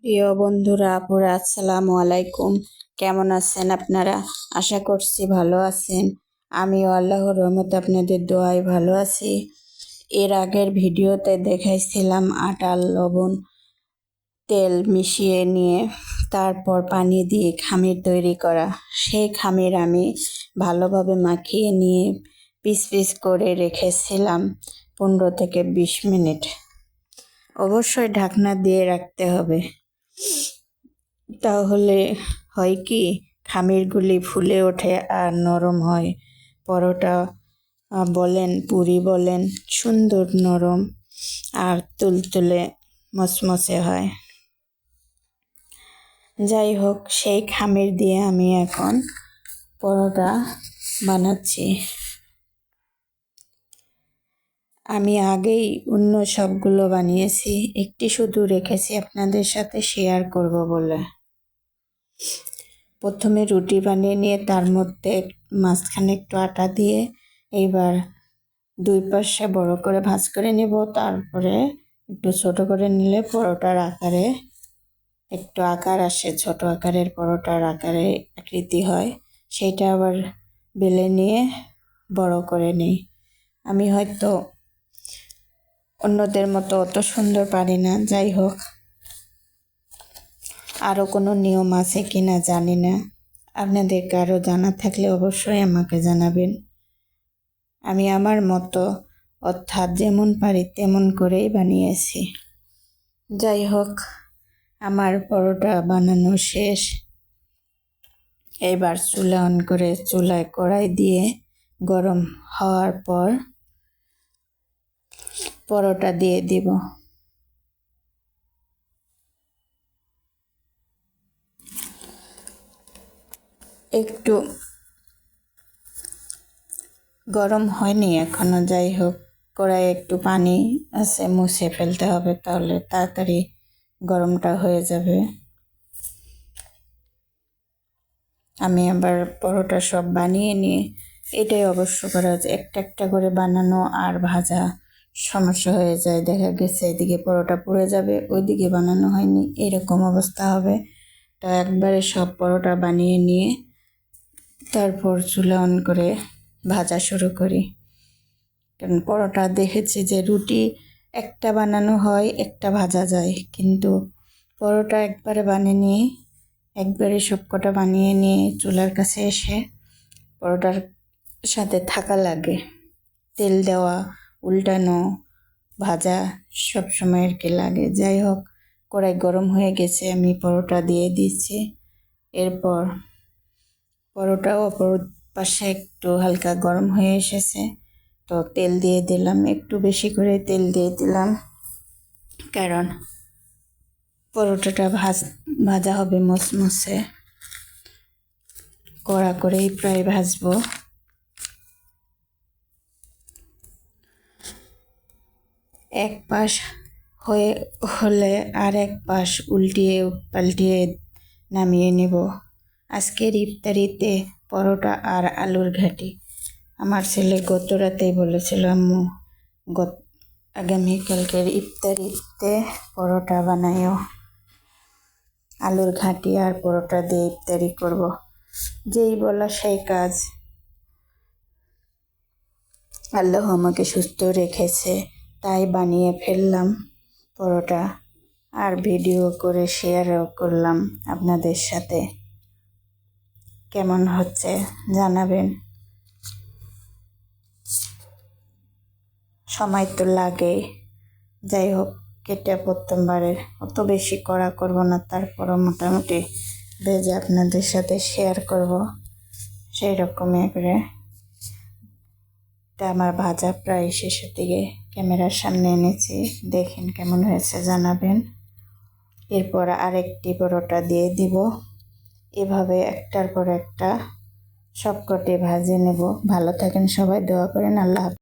প্রিয় বন্ধুরা আপুরা আসসালামু আলাইকুম। কেমন আছেন আপনারা? আশা করছি ভালো আছেন। আমিও আল্লাহর রহমতে আপনাদের দোয়ায় ভালো আছি। এর আগের ভিডিওতে দেখাইছিলাম আটা লবণ তেল মিশিয়ে নিয়ে তারপর পানি দিয়ে খামির তৈরি করা। সেই খামির আমি ভালোভাবে মাখিয়ে নিয়ে পিস পিস করে রেখেছিলাম 15 থেকে 20 মিনিট। অবশ্যই ঢাকনা দিয়ে রাখতে হবে, তাহলে হয় কি খামিরগুলি ফুলে ওঠে আর নরম হয়। পরোটা বলেন পুরি বলেন সুন্দর নরম আর তুলতুলে মচমচে হয়। যাই হোক, সেই খামির দিয়ে আমি এখন পরোটা বানাচ্ছি। আমি আগেই অন্য সবগুলো বানিয়েছি, একটি শুধু রেখেছি আপনাদের সাথে শেয়ার করব বলে। প্রথমে রুটি বানিয়ে নিয়ে তার মধ্যে মাঝখানে একটু আটা দিয়ে এইবার দুই পাশে বড় করে ভাঁজ করে নেব। তারপরে একটু ছোট করে নিলে পরোটার আকারে একটু আকার আসে, ছোট আকারের পরোটার আকারে আকৃতি হয়। সেইটা আবার বেলে নিয়ে বড় করে নিই। আমি হয়তো অন্যদের মতো অত সুন্দর পারি না। যাই হোক, আরও কোনো নিয়ম আছে কি না জানি না, আপনাদের কারো জানা থাকলে অবশ্যই আমাকে জানাবেন। আমি আমার মতো অর্থাৎ যেমন পারি তেমন করেই বানিয়েছি। যাই হোক, আমার পরোটা বানানো শেষ। এবার চুলা অন করে চুলায় কড়াই দিয়ে গরম হওয়ার পর পরোটা দিয়ে দিব। একটু গরম হয়নি এখনো, যাই হোক কড়াইয়ে একটু পানি আছে, মুছে ফেলতে হবে, তাহলে তাড়াতাড়ি গরমটা হয়ে যাবে। আমি আবার পরোটা সব বানিয়ে নিয়ে, এটাই অবশ্য করা হচ্ছে, একটা একটা করে বানানো আর ভাজা সমস্যা হয়ে যায়। দেখা গেছে এদিকে পরোটা পুড়ে যাবে, ওইদিকে বানানো হয়নি, এরকম অবস্থা হবে। তো একবারে সব পরোটা বানিয়ে নিয়ে তারপর চুলা অন করে ভাজা শুরু করি। কারণ পরোটা দেখেছি যে রুটি একটা বানানো হয়, একটা ভাজা যায়, কিন্তু পরোটা একবারে বানিয়ে নিয়ে একবারে সবকটা বানিয়ে নিয়ে চুলার কাছে এসে পরোটার সাথে থাকা লাগে। তেল দেওয়া, উল্টানো, ভাজা সব সময় আর কি লাগে। যাই হোক, কড়াই গরম হয়ে গেছে, আমি পরোটা দিয়ে দিচ্ছি। এরপর পরোটাও অপর পাশে একটু হালকা গরম হয়ে এসেছে, তো তেল দিয়ে দিলাম, একটু বেশি করে তেল দিয়ে দিলাম, কারণ পরোটাটা ভাজা হবে মচমচে। কড়া করেই প্রায় ভাজবো। এক পাশ হলে আর এক পাশ উল্টিয়ে পাল্টিয়ে নামিয়ে নেব। আজকের ইফতারিতে পরোটা আর আলুর ঘাটি। আমার ছেলে গত রাতেই বলেছিল, আম্মু আগামীকালকের ইফতারিতে পরোটা বানাইও, আলুর ঘাটি আর পরোটা দিয়ে ইফতারি করব। যেই বলা সেই কাজ। আল্লাহ আমাকে সুস্থ রেখেছে, তাই বানিয়ে ফেললাম পরোটা, আর ভিডিও করে শেয়ারও করলাম আপনাদের সাথে। কেমন হচ্ছে জানাবেন। সময় তো লাগে। যাই হোক, কেটে প্রথমবারের অত বেশি কড়া করব না, তারপরও মোটামুটি ভেজে আপনাদের সাথে শেয়ার করব সেই রকমই করে। তা আমার ভাজা প্রায় শেষের দিকে, ক্যামেরার সামনে এনেছি, দেখেন কেমন হয়েছে জানাবেন। এরপর আরেকটি পরোটা দিয়ে দিব। এভাবে একটার পর একটা সবকটি ভাজে নেব। ভালো থাকেন সবাই, দোয়া করেন। আল্লাহ হাফেজ।